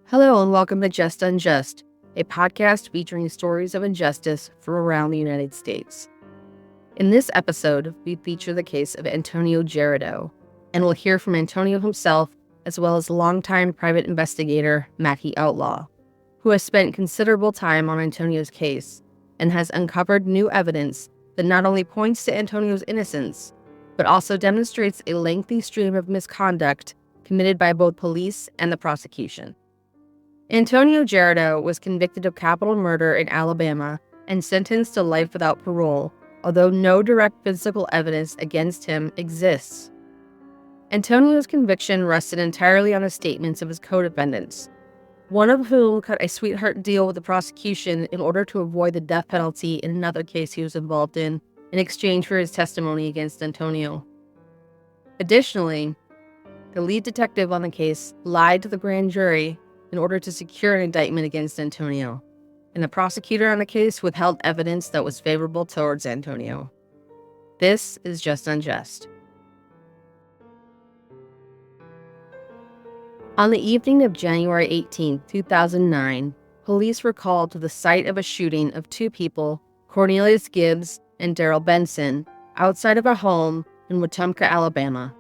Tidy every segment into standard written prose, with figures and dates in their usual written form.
Hello and welcome to Just Unjust, a podcast featuring stories of injustice from around the United States. In this episode, we feature the case of Antonio Jerido, and we'll hear from Antonio himself as well as longtime private investigator Matthew Outlaw, who has spent considerable time on Antonio's case and has uncovered new evidence that not only points to Antonio's innocence, but also demonstrates a lengthy stream of misconduct committed by both police and the prosecution. Antonio Jerido was convicted of capital murder in Alabama and sentenced to life without parole, although no direct physical evidence against him exists. Antonio's conviction rested entirely on the statements of his co-defendants, one of whom cut a sweetheart deal with the prosecution in order to avoid the death penalty in another case he was involved in exchange for his testimony against Antonio. Additionally, the lead detective on the case lied to the grand jury in order to secure an indictment against Antonio, and the prosecutor on the case withheld evidence that was favorable towards Antonio. This is Just Unjust. On the evening of January 18, 2009, police were called to the site of a shooting of two people, Cornelius Gibbs and Daryl Benson, outside of a home in Watumpka, Alabama.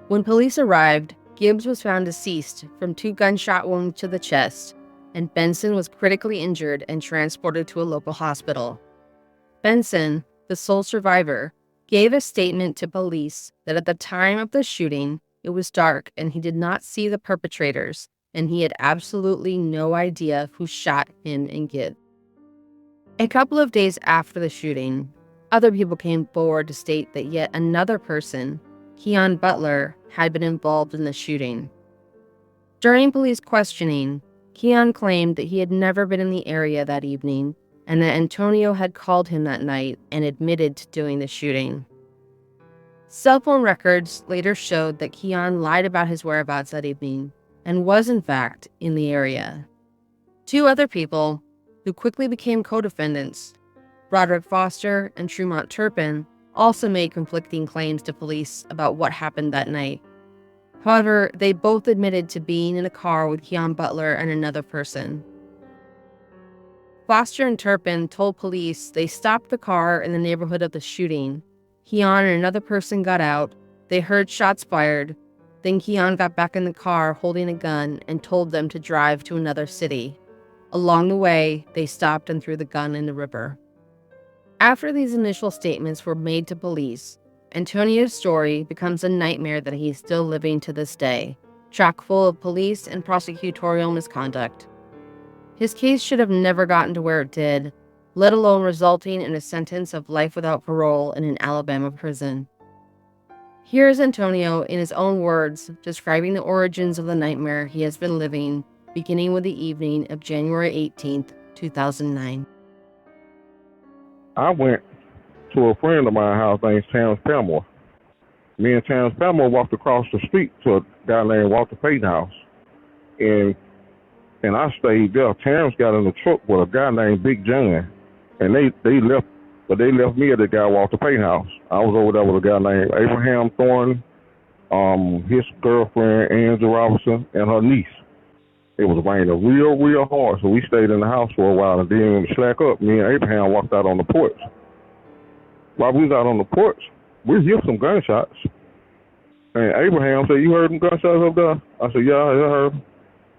When police arrived, Gibbs was found deceased from 2 gunshot wounds to the chest, and Benson was critically injured and transported to a local hospital. Benson, the sole survivor, gave a statement to police that at the time of the shooting, it was dark and he did not see the perpetrators, and he had absolutely no idea who shot him and Gibbs. A couple of days after the shooting, other people came forward to state that yet another person, Keon Butler, had been involved in the shooting. During police questioning, Keon claimed that he had never been in the area that evening and that Antonio had called him that night and admitted to doing the shooting. Cell phone records later showed that Keon lied about his whereabouts that evening and was in fact in the area. 2 other people, who quickly became co-defendants, Roderick Foster and Tremont Turpin, also made conflicting claims to police about what happened that night. However, they both admitted to being in a car with Keon Butler and another person. Foster and Turpin told police they stopped the car in the neighborhood of the shooting. Keon and another person got out, they heard shots fired, then Keon got back in the car holding a gun and told them to drive to another city. Along the way, they stopped and threw the gun in the river. After these initial statements were made to police, Antonio's story becomes a nightmare that he is still living to this day, chock full of police and prosecutorial misconduct. His case should have never gotten to where it did, let alone resulting in a sentence of life without parole in an Alabama prison. Here is Antonio in his own words describing the origins of the nightmare he has been living, beginning with the evening of January 18, 2009. I went to a friend of mine's house named Terrence Palmore. Me and Terrence Palmore walked across the street to a guy named Walter Payton's house. And I stayed there. Terrence got in the truck with a guy named Big John. And they left, but they left me at the guy Walter Payton's house. I was over there with a guy named Abraham Thornton, his girlfriend, Angela Robinson, and her niece. It was raining real hard, so we stayed in the house for a while, and then when we slack up, me and Abraham walked out on the porch. While we was out on the porch, we heard some gunshots. And Abraham said, "You heard them gunshots up there?" I said, "Yeah, I heard them."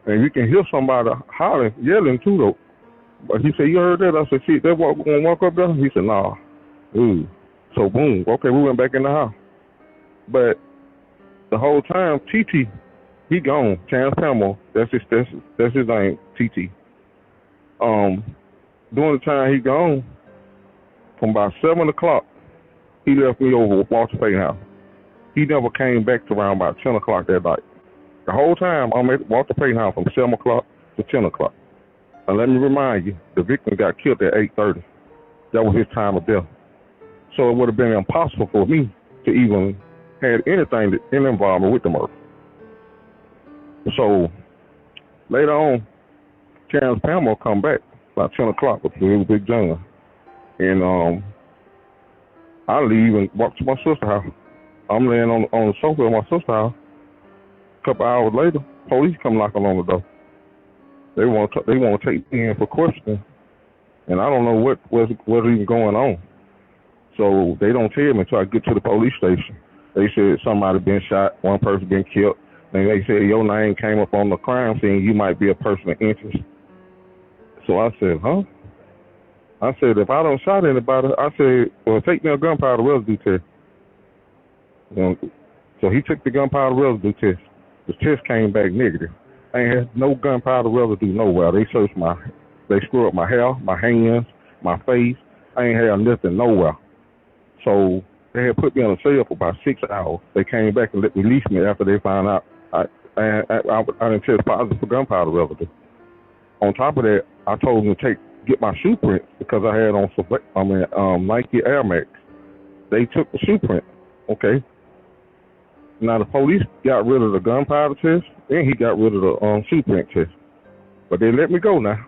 And you can hear somebody hollering, yelling too, though. But he said, "You heard that?" I said, "Shit, they gonna walk up there?" He said, "Nah." Ooh. So boom, okay, we went back in the house. But the whole time, TT, he gone. Chance Palmore, that's his name, TT. During the time he gone, from about 7 o'clock, he left me over at Walter Payton's house. He never came back to around about 10 o'clock that night. The whole time I'm at Walter Payton's house from 7 o'clock to 10 o'clock. And let me remind you, the victim got killed at 8:30. That was his time of death. So it would have been impossible for me to even have anything in involvement with the murder. So later on, Terrence Palmore come back about 10 o'clock with Big John. And I leave and walk to my sister's house. I'm laying on the sofa at my sister's house. A couple hours later, police come knocking on the door. they want to take me in for questioning, and I don't know what's even going on. So they don't tell me until I get to the police station. They said somebody been shot, one person been killed, and they said your name came up on the crime scene. You might be a person of interest. So I said, huh? I said, if I don't shot anybody, I said, well, take me a gunpowder residue test. So he took the gunpowder residue test. The test came back negative. I ain't had no gunpowder residue nowhere. They screwed up my hair, my hands, my face. I ain't had nothing nowhere. So they had put me on a cell for about 6 hours. They came back and released me after they found out I didn't test positive for gunpowder residue. On top of that, I told them to get my shoe print because I had on some Nike Air Max. They took the shoe print. Okay. Now the police got rid of the gunpowder test and he got rid of the shoe print test. But they let me go now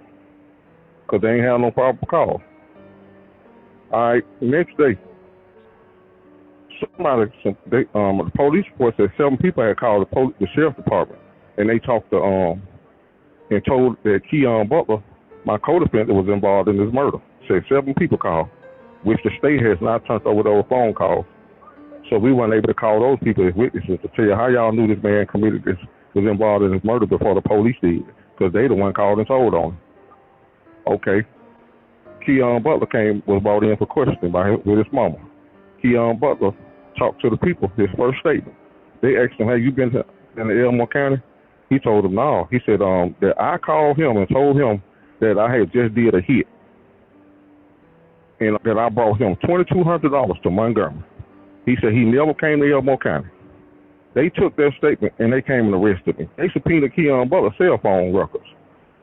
because they ain't have no proper call. All right, next day, the police report said 7 people had called the sheriff's department, and they talked to and told that Keon Butler, my co-defendant, was involved in this murder. Said 7 people called, which the state has not turned over those phone calls. So we weren't able to call those people as witnesses to tell you how y'all knew this man was involved in this murder before the police did, because they the one called and told on him. Okay. Keon Butler was brought in for questioning with his mama. Keon Butler talked to the people, his first statement. They asked him, have you been in the Elmore County? He told them no. He said that I called him and told him that I had just did a hit and that I brought him $2,200 to Montgomery. He said he never came to Elmore County. They took their statement and they came and arrested me. They subpoenaed Keon Butler's cell phone records.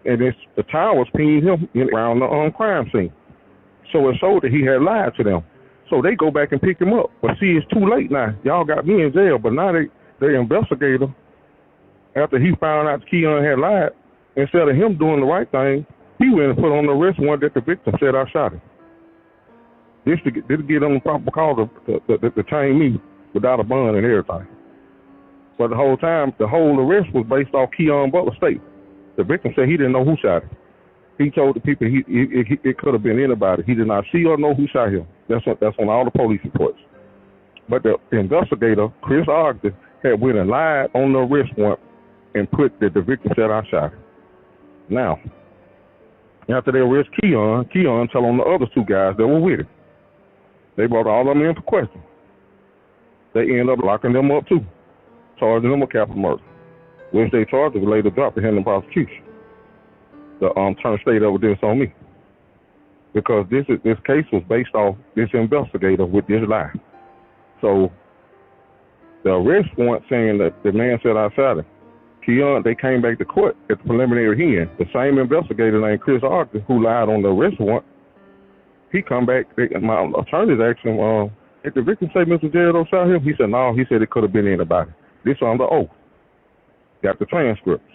And the towers pinged him around the crime scene. So it showed that he had lied to them. So they go back and pick him up. But see, it's too late now. Y'all got me in jail. But now they investigate him. After he found out Keon had lied, instead of him doing the right thing, he went and put on the arrest warrant that the victim said I shot him. This to get on the proper call to chain me without a bond and everything. But the whole time, the whole arrest was based off Keon Butler's statement. The victim said he didn't know who shot him. He told the people it could have been anybody. He did not see or know who shot him. That's on all the police reports. But the investigator, Chris Ogden, had went and lied on the arrest warrant and put that the victim said I shot him. Now, after they arrest Keon tell on the other 2 guys that were with him. They brought all of them in for questioning. They ended up locking them up too, charging them with capital murder, which they charged was later dropped to handle prosecution. The attorney stayed over this on me because this case was based off this investigator with this lie. So the arrest warrant saying that the man said I shot him. Keon, they came back to court at the preliminary hearing. The same investigator named Chris Ogden who lied on the arrest warrant, he come back. My attorneys asked him, did the victim say Mr. Jerido shot him? He said no. He said it could have been anybody. This on the oath. Got the transcripts.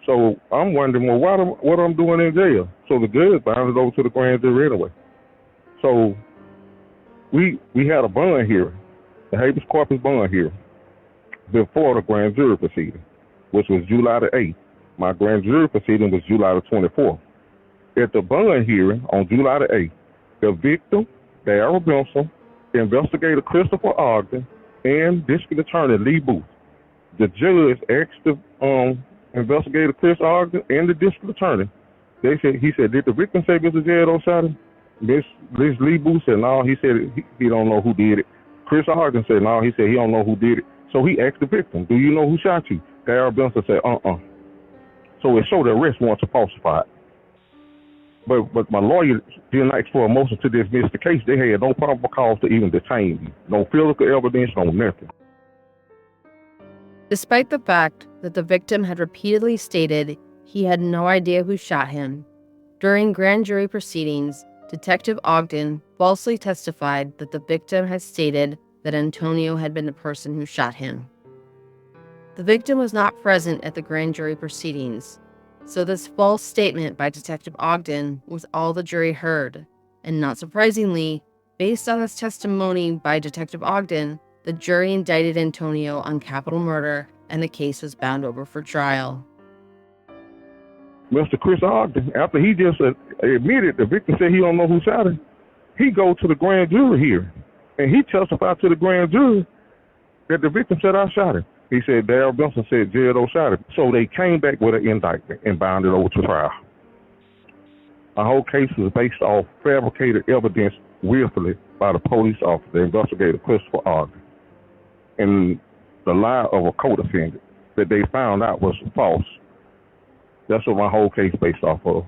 So I'm wondering, well, what I'm doing in jail? So the judge bound it over to the grand jury anyway. So we had a bond hearing, the habeas corpus bond hearing, before the grand jury proceeding, which was July the 8th. My grand jury proceeding was July the 24th. At the bond hearing on July the 8th, the victim, Daryl Benson, investigator Christopher Ogden, and district attorney Lee Booth. The judge asked the investigator Chris Ogden and the district attorney. He said, did the victim say Mr. Jerido shot him? Miss Lee Booth said no. He said he don't know who did it. Chris Ogden said no. He said he don't know who did it. So he asked the victim, do you know who shot you? Daryl Benson said, So it showed the arrest warrants are falsified. But my lawyer didn't ask for a motion to dismiss the case. They had no probable cause to even detain me. No physical evidence, no nothing. Despite the fact that the victim had repeatedly stated he had no idea who shot him, during grand jury proceedings, Detective Ogden falsely testified that the victim had stated that Antonio had been the person who shot him. The victim was not present at the grand jury proceedings, so this false statement by Detective Ogden was all the jury heard, and not surprisingly, based on this testimony by Detective Ogden, the jury indicted Antonio on capital murder and the case was bound over for trial. Mr. Chris Ogden, after he just admitted the victim said he don't know who shot him, he go to the grand jury here, and he testified to the grand jury that the victim said I shot him. He said Daryl Benson said Jerido shot him. So they came back with an indictment and bound it over to trial. Our whole case was based off fabricated evidence willfully by the police officer, the investigator Christopher Ogden, and the lie of a co-defendant that they found out was false. That's what my whole case based off of.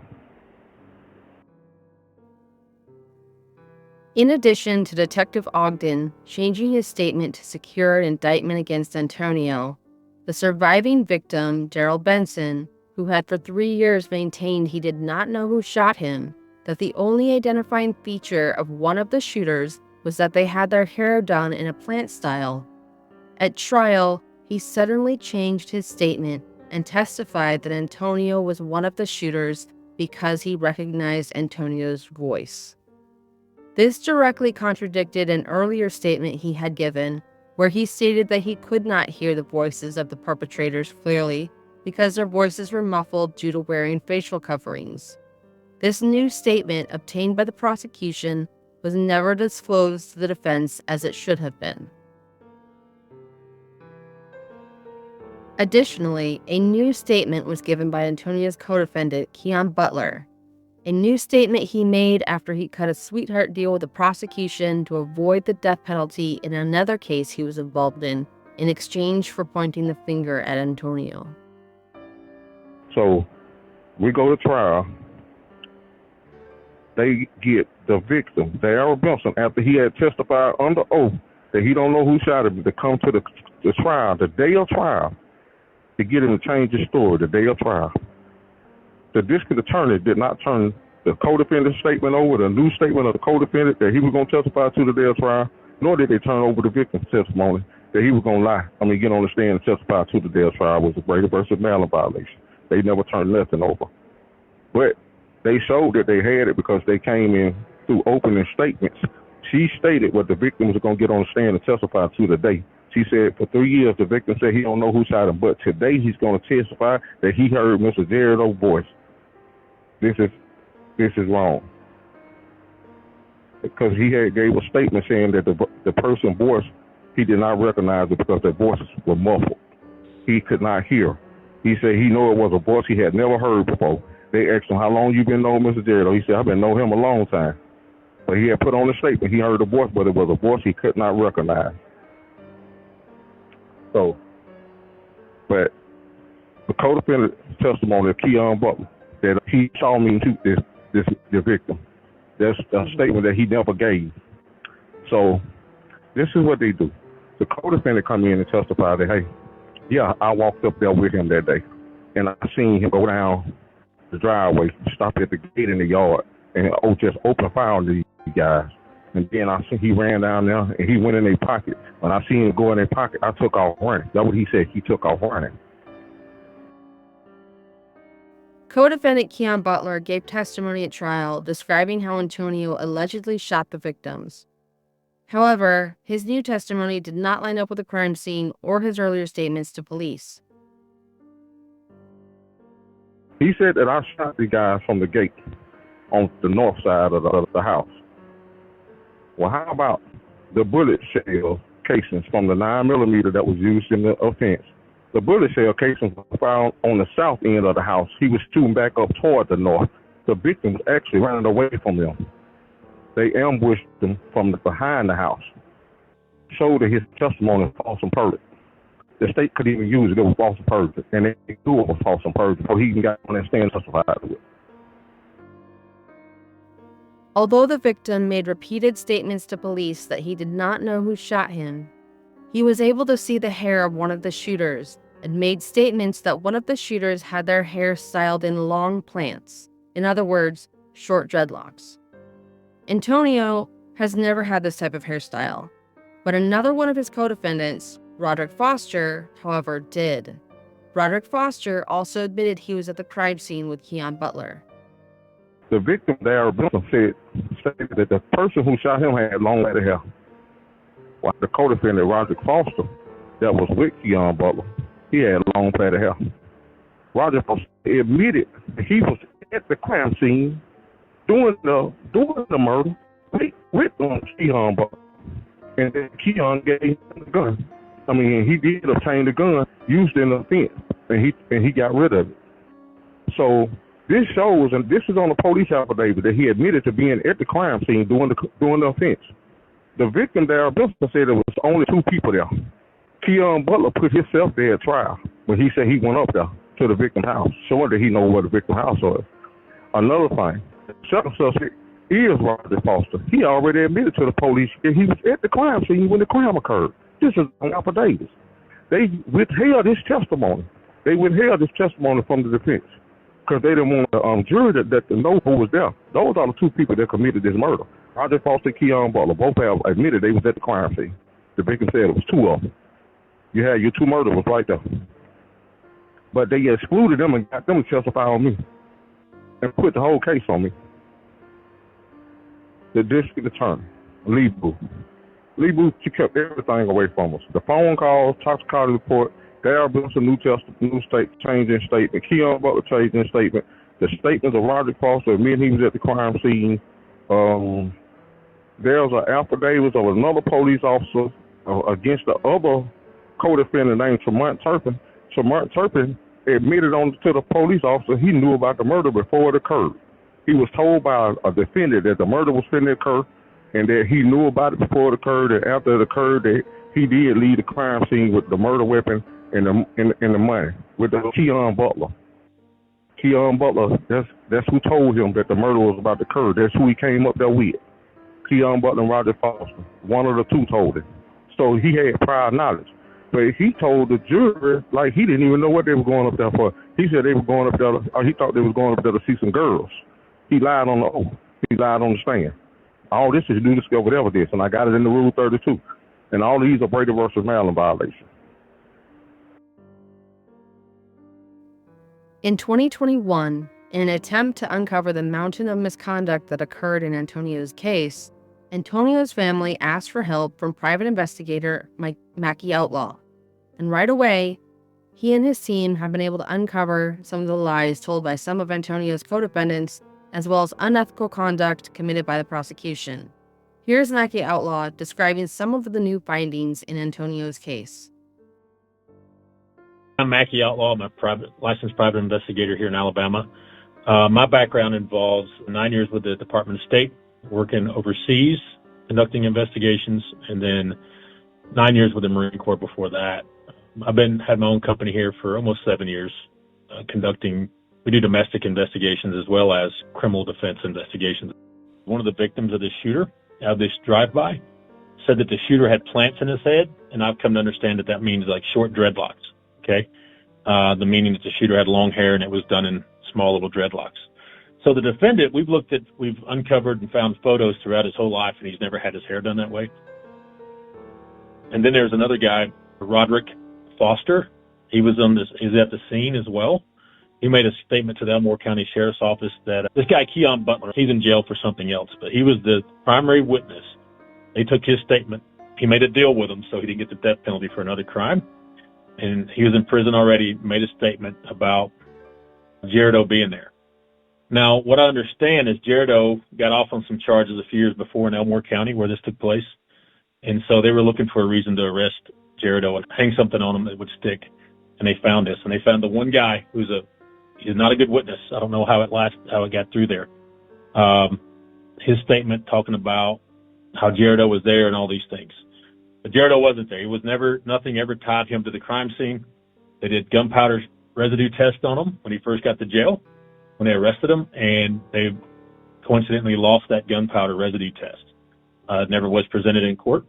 In addition to Detective Ogden changing his statement to secure an indictment against Antonio, the surviving victim, Daryl Benson, who had for 3 years maintained he did not know who shot him, that the only identifying feature of one of the shooters was that they had their hair done in a plant style. At trial, he suddenly changed his statement and testified that Antonio was one of the shooters because he recognized Antonio's voice. This directly contradicted an earlier statement he had given, where he stated that he could not hear the voices of the perpetrators clearly because their voices were muffled due to wearing facial coverings. This new statement, obtained by the prosecution, was never disclosed to the defense as it should have been. Additionally, a new statement was given by Antonio's co-defendant, Keon Butler, a new statement he made after he cut a sweetheart deal with the prosecution to avoid the death penalty in another case he was involved in exchange for pointing the finger at Antonio. So we go to trial. They get the victim, Daryl Benson, after he had testified under oath that he don't know who shot him, to come to the trial, the day of trial, to get him to change his story, the day of trial. The district attorney did not turn the co-defendant's statement over, the new statement of the co-defendant that he was going to testify to the day of trial, nor did they turn over the victim's testimony that he was going to get on the stand and testify to the day of trial was a Brady versus Maryland violation. They never turned nothing over. But they showed that they had it because they came in through opening statements. She stated what the victim was going to get on the stand and testify to today. She said for 3 years the victim said he don't know who shot him, but today he's going to testify that he heard Mr. Jerido's voice. This is wrong. Because he had gave a statement saying that the person's voice, he did not recognize it because their voices were muffled. He could not hear. He said he knew it was a voice he had never heard before. They asked him, how long you been knowing Mr. Jerido? He said, I've been knowing him a long time. But he had put on the statement, he heard a voice, but it was a voice he could not recognize. So, but the co-defendant testimony of Keon Butler, that he saw me shoot the victim. That's a statement that he never gave. So this is what they do. The co-defendant come in and testify that, hey, yeah, I walked up there with him that day, and I seen him go down the driveway, stop at the gate in the yard, and just open fire on these guys. And then I see he ran down there, and he went in their pocket. When I seen him go in their pocket, I took off running. That's what he said. He took off running. Co-defendant Keon Butler gave testimony at trial describing how Antonio allegedly shot the victims. However, his new testimony did not line up with the crime scene or his earlier statements to police. He said that I shot the guys from the gate on the north side of the house. Well, how about the bullet shell casings from the 9mm that was used in the offense? The bullet shell casings were found on the south end of the house. He was shooting back up toward the north. The victim was actually running away from them. They ambushed him from behind the house. Showed that his testimony was false and perjury. The state could even use it. It was false and perjury. And they knew it was false and perjury, so he even got on that stand and testified to it. Although the victim made repeated statements to police that he did not know who shot him, he was able to see the hair of one of the shooters and made statements that one of the shooters had their hair styled in long plants, in other words, short dreadlocks. Antonio has never had this type of hairstyle, but another one of his co-defendants, Roderick Foster, however, did. Roderick Foster also admitted he was at the crime scene with Keon Butler. The victim, Daryl Benson, stated that the person who shot him had long matted hair, while the co-defendant, Roderick Foster, that was with Keon Butler, he had long matted hair. Roger admitted that he was at the crime scene doing the murder with Keon Butler, and then Keon gave him the gun. I mean, he did obtain the gun used in the offense, and he got rid of it. So this shows, and this is on the police affidavit, that he admitted to being at the crime scene doing the offense. The victim, Daryl, said there was only two people there. Keon Butler put himself there at trial when he said he went up there to the victim's house, showing that he knew where the victim's house was. Another thing, the second suspect is Roger Foster. He already admitted to the police that he was at the crime scene when the crime occurred. This is on affidavits. They withheld his testimony. They withheld his testimony from the defense because they didn't want the jury to know who was there. Those are the two people that committed this murder. Roger Foster and Keon Butler both have admitted they was at the crime scene. The victim said it was two of them. You had your two murderers right there. But they excluded them and got them to testify on me and put the whole case on me. The district attorney, Lee Booth. Lee Booth, she kept everything away from us. The phone calls, toxicology report, Daryl Benson, new change in statement, Keon Butler change in statement, the statements of Roger Foster admitting he was at the crime scene. There's an affidavit of another police officer against the other co-defendant named Tremont Turpin. Tremont Turpin admitted to the police officer he knew about the murder before it occurred. He was told by a defendant that the murder was going to occur and that he knew about it before it occurred, and after it occurred that he did leave the crime scene with the murder weapon and the money with the Keon Butler. Keon Butler, that's who told him that the murder was about to occur. That's who he came up there with. Keon Butler and Roger Foster. One of the two told him. So he had prior knowledge. But he told the jury like he didn't even know what they were going up there for. He said they were going up there, or he thought they was going up there to see some girls. He lied on the oath. He lied on the stand. All this is new discovered evidence, and I got it in the Rule 32. And all these are Brady versus Maryland violations. In 2021, in an attempt to uncover the mountain of misconduct that occurred in Antonio's case, Antonio's family asked for help from private investigator Mackie Outlaw. And right away, he and his team have been able to uncover some of the lies told by some of Antonio's co-defendants, as well as unethical conduct committed by the prosecution. Here's Mackie Outlaw describing some of the new findings in Antonio's case. I'm Mackie Outlaw. I'm a licensed private investigator here in Alabama. My background involves 9 years with the Department of State, working overseas, conducting investigations, and then 9 years with the Marine Corps before that. I've had my own company here for almost 7 years, we do domestic investigations as well as criminal defense investigations. One of the victims of this shooter, of this drive-by, said that the shooter had plants in his head, and I've come to understand that means like short dreadlocks, okay? The meaning that the shooter had long hair and it was done in small little dreadlocks. So the defendant, we've uncovered and found photos throughout his whole life, and he's never had his hair done that way. And then there's another guy, Roderick Foster. He was at the scene as well. He made a statement to the Elmore County Sheriff's Office that this guy, Keon Butler, he's in jail for something else, but he was the primary witness. They took his statement. He made a deal with him so he didn't get the death penalty for another crime. And he was in prison already, made a statement about Jerido being there. Now, what I understand is Jerido got off on some charges a few years before in Elmore County where this took place. And so they were looking for a reason to arrest Jerido and hang something on him that would stick. And they found this. And they found the one guy he's not a good witness. I don't know how it got through there. His statement talking about how Jerido was there and all these things. But Jerido wasn't there. Nothing ever tied him to the crime scene. They did gunpowder residue test on him when he first got to jail, when they arrested him, and they coincidentally lost that gunpowder residue test. It never was presented in court.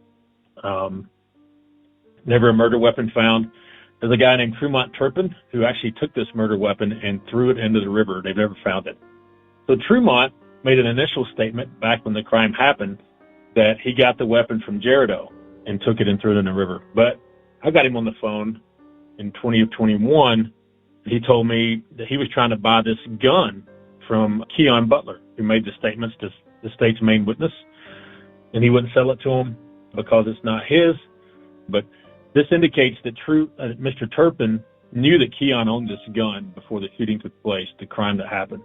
Never a murder weapon found. There's a guy named Tremont Turpin who actually took this murder weapon and threw it into the river. They've never found it. So Tremont made an initial statement back when the crime happened that he got the weapon from Jerido and took it and threw it in the river. But I got him on the phone in 2021. He told me that he was trying to buy this gun from Keon Butler, who made the statements to the state's main witness, and he wouldn't sell it to him because it's not his. But this indicates that Mr. Turpin knew that Keon owned this gun before the shooting took place, the crime that happened.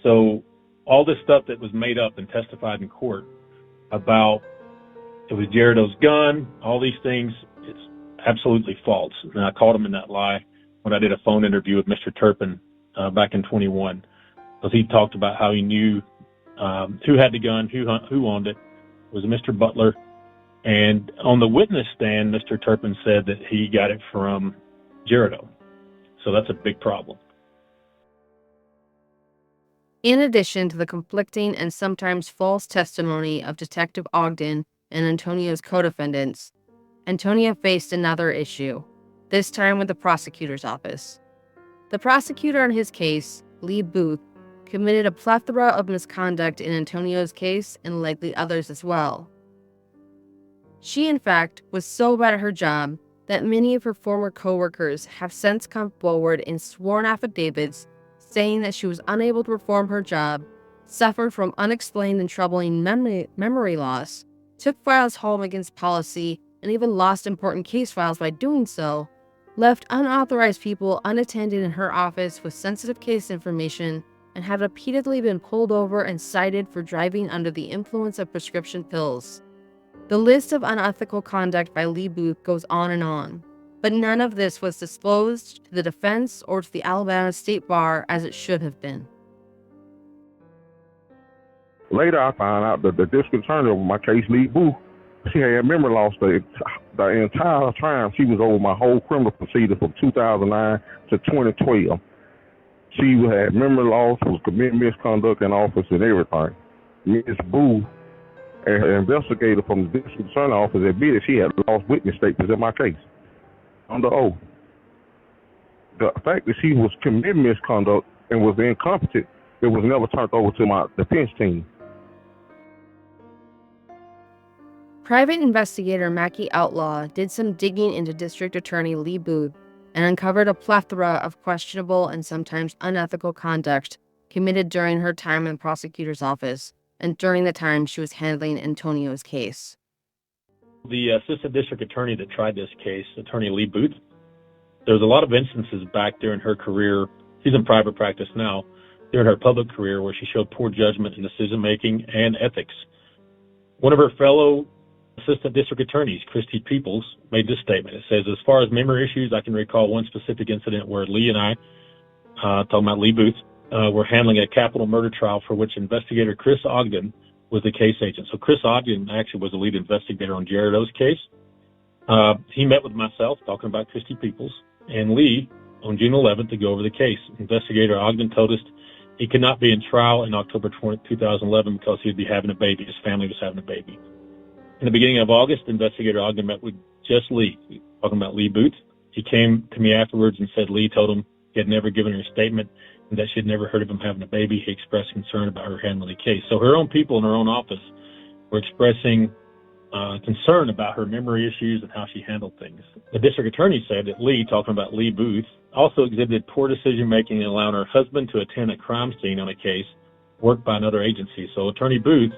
So all this stuff that was made up and testified in court about it was Jerido's gun, all these things, it's absolutely false. And I called him in that lie when I did a phone interview with Mr. Turpin back in 21, because he talked about how he knew who had the gun, who owned it. It was Mr. Butler. And on the witness stand, Mr. Turpin said that he got it from Jerido. So that's a big problem. In addition to the conflicting and sometimes false testimony of Detective Ogden and Antonio's co-defendants, Antonio faced another issue, this time with the prosecutor's office. The prosecutor in his case, Lee Booth, committed a plethora of misconduct in Antonio's case and likely others as well. She, in fact, was so bad at her job that many of her former co-workers have since come forward in sworn affidavits saying that she was unable to perform her job, suffered from unexplained and troubling memory loss, took files home against policy, and even lost important case files by doing so, left unauthorized people unattended in her office with sensitive case information, and had repeatedly been pulled over and cited for driving under the influence of prescription pills. The list of unethical conduct by Lee Booth goes on, but none of this was disclosed to the defense or to the Alabama State Bar as it should have been. Later, I found out that the district attorney of my case, Lee Booth, she had memory loss the entire time. She was over my whole criminal procedure from 2009 to 2012. She had memory loss, was committing misconduct in office and everything. Ms. Booth, an investigator from the district attorney office, admitted she had lost witness statements in my case under oath. The fact that she was committing misconduct and was incompetent, it was never turned over to my defense team. Private investigator Mackie Outlaw did some digging into District Attorney Lee Booth and uncovered a plethora of questionable and sometimes unethical conduct committed during her time in the prosecutor's office and during the time she was handling Antonio's case. The assistant district attorney that tried this case, Attorney Lee Booth, there was a lot of instances back during her career. She's in private practice now. During her public career, where she showed poor judgment in decision-making and ethics. One of her fellow assistant district attorneys, Christy Peoples, made this statement. It says, as far as memory issues, I can recall one specific incident where Lee and I, talking about Lee Booth, were handling a capital murder trial for which investigator Chris Ogden was the case agent. So Chris Ogden actually was the lead investigator on Jerido's case. He met with myself, talking about Christy Peoples, and Lee on June 11th to go over the case. Investigator Ogden told us he could not be in trial in October 2011 because he'd be having a baby. His family was having a baby. In the beginning of August, Investigator Ogden met with just Lee, talking about Lee Booth. He came to me afterwards and said Lee told him he had never given her a statement and that she had never heard of him having a baby. He expressed concern about her handling the case. So her own people in her own office were expressing concern about her memory issues and how she handled things. The district attorney said that Lee, talking about Lee Booth, also exhibited poor decision-making in allowing her husband to attend a crime scene on a case worked by another agency. So Attorney Booth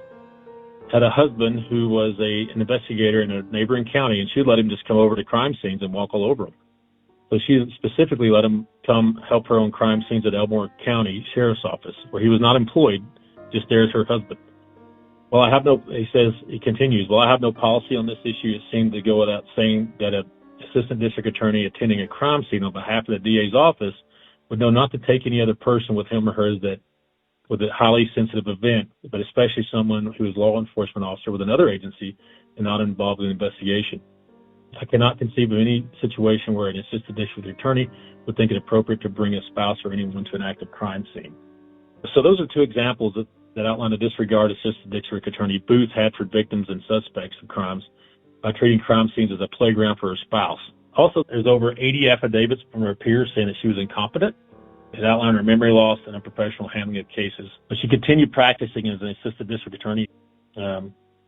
had a husband who was an investigator in a neighboring county, and she'd let him just come over to crime scenes and walk all over them. So she specifically let him come help her on crime scenes at Elmore County Sheriff's Office, where he was not employed, just there as her husband. Well, he continues, I have no policy on this issue. It seemed to go without saying that an assistant district attorney attending a crime scene on behalf of the DA's office would know not to take any other person with him or hers that with a highly sensitive event, but especially someone who is a law enforcement officer with another agency and not involved in the investigation. I cannot conceive of any situation where an assistant district attorney would think it appropriate to bring a spouse or anyone to an active crime scene. So those are two examples that outline the disregard assistant district attorney Booth had for victims and suspects of crimes by treating crime scenes as a playground for her spouse. Also, there's over 80 affidavits from her peers saying that she was incompetent. It outlined her memory loss and unprofessional handling of cases. But she continued practicing as an assistant district attorney.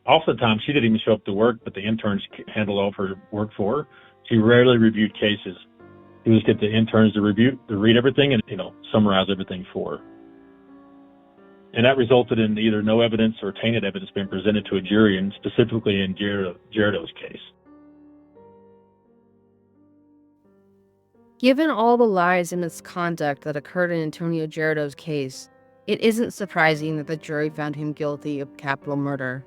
Oftentimes, she didn't even show up to work, but the interns handled all of her work for her. She rarely reviewed cases. She would get the interns to read everything and, summarize everything for her. And that resulted in either no evidence or tainted evidence being presented to a jury, and specifically in Jerido's case. Given all the lies and misconduct that occurred in Antonio Jerido's case, it isn't surprising that the jury found him guilty of capital murder.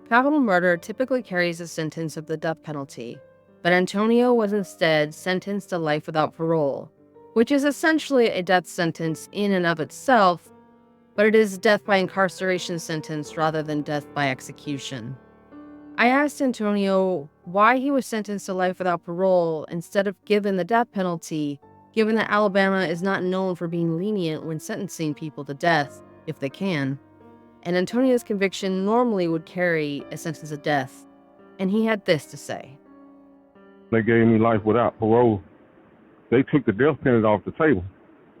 Capital murder typically carries a sentence of the death penalty, but Antonio was instead sentenced to life without parole, which is essentially a death sentence in and of itself, but it is death by incarceration sentence rather than death by execution. I asked Antonio why he was sentenced to life without parole instead of given the death penalty, given that Alabama is not known for being lenient when sentencing people to death, if they can. And Antonio's conviction normally would carry a sentence of death, and he had this to say. They gave me life without parole. They took the death penalty off the table.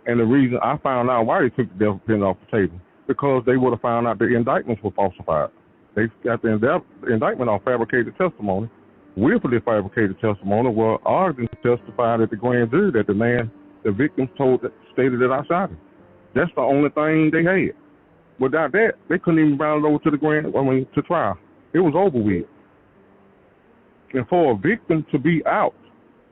And the reason I found out why they took the death penalty off the table, because they would have found out the indictments were falsified. They got the indictment on fabricated testimony. Willfully fabricated testimony where Ogden testified at the grand jury that the victim stated that I shot him. That's the only thing they had. Without that, they couldn't even round it over to trial. It was over with. And for a victim to be out,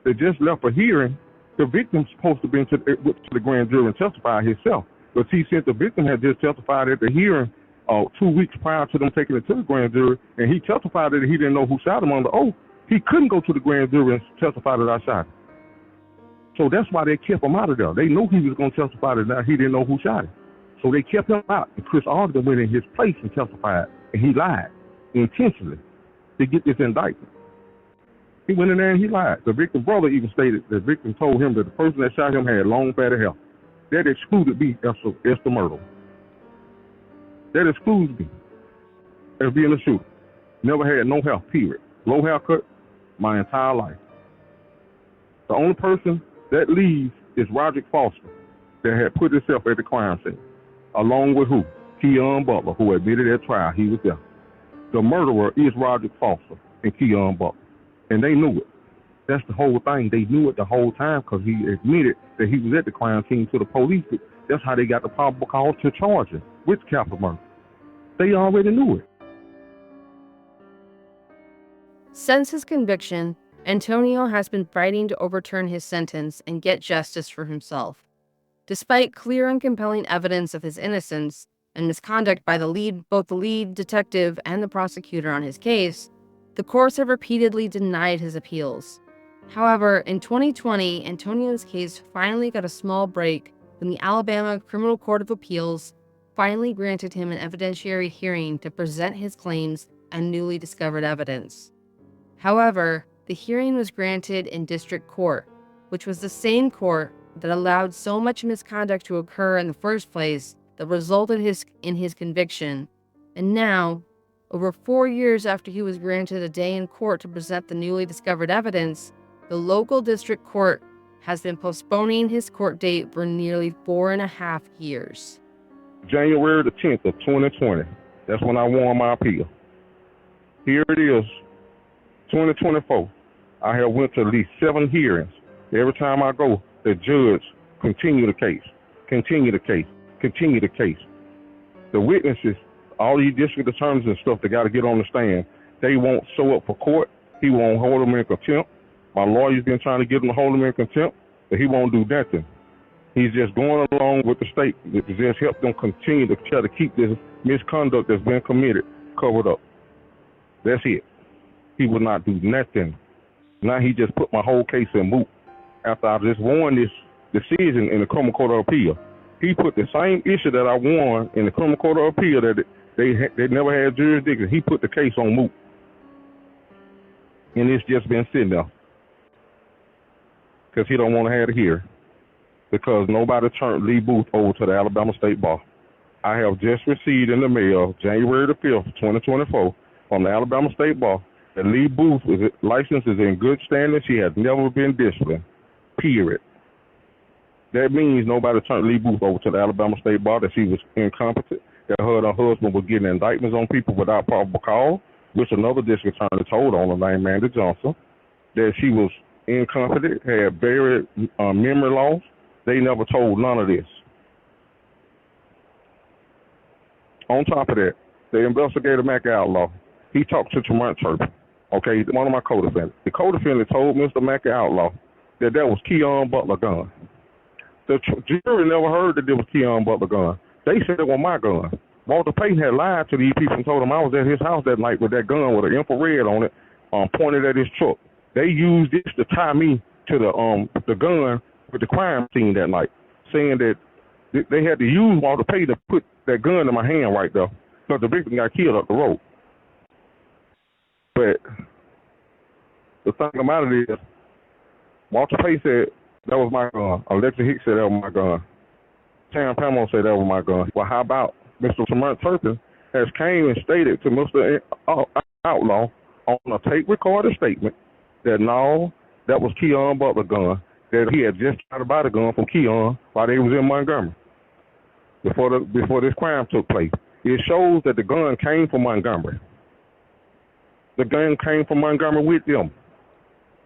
they just left a hearing, the victim's supposed to be to the grand jury and testify himself. But see, since the victim had just testified at the hearing 2 weeks prior to them taking it to the grand jury, and he testified that he didn't know who shot him on the oath, he couldn't go to the grand jury and testify that I shot him. So that's why they kept him out of there. They knew he was going to testify that he didn't know who shot him. So they kept him out. And Chris Ogden went in his place and testified, and he lied intentionally to get this indictment. He went in there and he lied. The victim's brother even stated the victim told him that the person that shot him had long, fatty hair. That excluded me as the murderer. That excludes me as being a shooter. Never had no hair, period. Low haircut my entire life. The only person that leaves is Roderick Foster that had put himself at the crime scene. Along with who? Keon Butler, who admitted at trial he was there. The murderer is Roderick Foster and Keon Butler. And they knew it. That's the whole thing. They knew it the whole time because he admitted that he was at the crime scene to the police. That's how they got the probable cause to charge him with capital murder. They already knew it. Since his conviction, Antonio has been fighting to overturn his sentence and get justice for himself. Despite clear and compelling evidence of his innocence and misconduct by both the lead detective and the prosecutor on his case, the courts have repeatedly denied his appeals. However, in 2020, Antonio's case finally got a small break when the Alabama Criminal Court of Appeals finally granted him an evidentiary hearing to present his claims and newly discovered evidence. However, the hearing was granted in district court, which was the same court that allowed so much misconduct to occur in the first place that resulted in his conviction. And now, over 4 years after he was granted a day in court to present the newly discovered evidence, the local district court has been postponing his court date for nearly 4.5 years. January the 10th of 2020, that's when I won my appeal. Here it is, 2024. I have went to at least 7 hearings. Every time I go, the judge continue the case. The witnesses, all these district attorneys and stuff that got to get on the stand, they won't show up for court. He won't hold them in contempt. My lawyer's been trying to get him to hold him in contempt, but he won't do nothing. He's just going along with the state to just help them continue to try to keep this misconduct that's been committed covered up. That's it. He would not do nothing. Now he just put my whole case in moot. After I just won this decision in the Criminal Court of Appeal, he put the same issue that I won in the Criminal Court of Appeal that they never had jurisdiction. He put the case on moot. And it's just been sitting there. Because he don't want to have it here. Because nobody turned Lee Booth over to the Alabama State Bar. I have just received in the mail, January the 5th, 2024, from the Alabama State Bar, that Lee Booth's license is in good standing. She has never been disciplined. Period. That means nobody turned Lee Booth over to the Alabama State Bar, that she was incompetent, that her and her husband were getting indictments on people without probable cause, which another district attorney told on her named Mandy Johnson, that she was incompetent, had very memory loss. They never told none of this. On top of that, the investigator, Mac Outlaw, he talked to Tremont Turpin, okay, one of my co-defendants. The co-defendant told Mr. Mac Outlaw that was Keon Butler gun. The jury never heard that it was Keon Butler gun. They said it was my gun. Walter Payton had lied to these people and told them I was at his house that night with that gun with an infrared on it, pointed at his truck. They used this to tie me to the gun with the crime scene that night, saying that they had to use Walter Payton to put that gun in my hand right there because the victim got killed up the road. But the thing about it is, Walter Payton said that was my gun. Alexa Hicks said that was my gun. Tam Pamela said that was my gun. Well, how about Mr. Tremont Turpin has came and stated to Mr. Outlaw on a tape recorded statement that no, that was Keon Butler gun, that he had just tried to buy the gun from Keon while they was in Montgomery before this crime took place. It shows that the gun came from Montgomery. The gun came from Montgomery with them.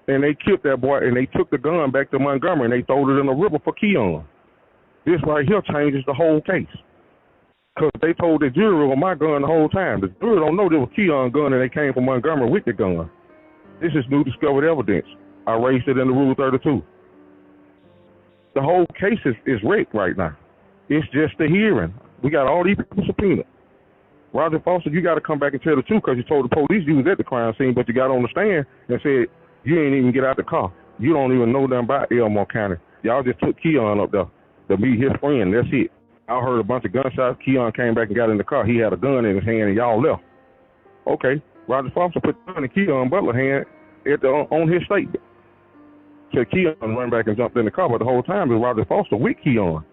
And they killed that boy, and they took the gun back to Montgomery, and they threw it in the river for Keon. This right here changes the whole case. Because they told the jury it was my gun the whole time. The jury don't know there was Keon gun, and they came from Montgomery with the gun. This is new discovered evidence. I raised it in the Rule 32. The whole case is wrecked right now. It's just the hearing. We got all these people subpoenaed. Roger Foster, you got to come back and tell the truth because you told the police you was at the crime scene, but you got on the stand and said you ain't even get out the car. You don't even know nothing about Elmore County. Y'all just took Keon up there to meet his friend. That's it. I heard a bunch of gunshots. Keon came back and got in the car. He had a gun in his hand and y'all left. Okay. Roger Foster put the gun in Keon Butler's hand on his statement. So Keon ran back and jumped in the car, but the whole time it was Roger Foster with Keon.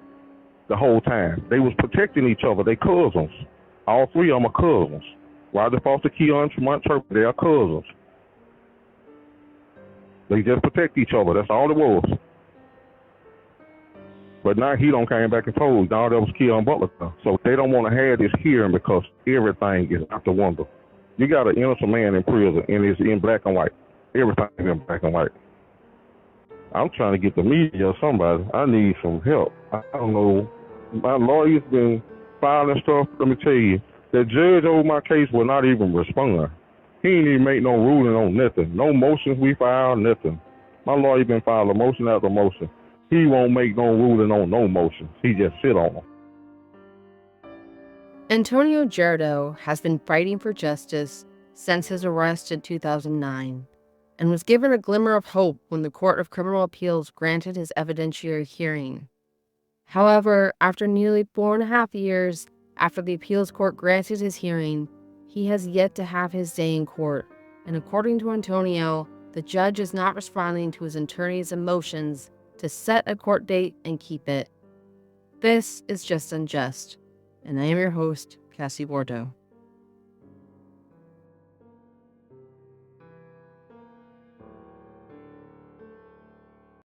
The whole time. They was protecting each other. They cousins. All three of them are cousins. Roger Foster, Keon, Tremont Turpin, they are cousins. They just protect each other. That's all it was. But now he don't came back and told, no, that was Keon Butler. So they don't want to have this hearing because everything is out the window. You got an innocent man in prison, and it's in black and white. Everything is in black and white. I'm trying to get the media or somebody. I need some help. I don't know. My lawyer's been filing stuff. Let me tell you, the judge over my case will not even respond. He ain't even make no ruling on nothing. No motions we filed, nothing. My lawyer been filing motion after motion. He won't make no ruling on no motions. He just sit on them. Antonio Jerido has been fighting for justice since his arrest in 2009 and was given a glimmer of hope when the Court of Criminal Appeals granted his evidentiary hearing. However, after nearly 4.5 years after the appeals court granted his hearing, he has yet to have his day in court, and according to Antonio, the judge is not responding to his attorney's emotions to set a court date and keep it. This is Just Unjust, and I am your host, Cassie Bordeaux.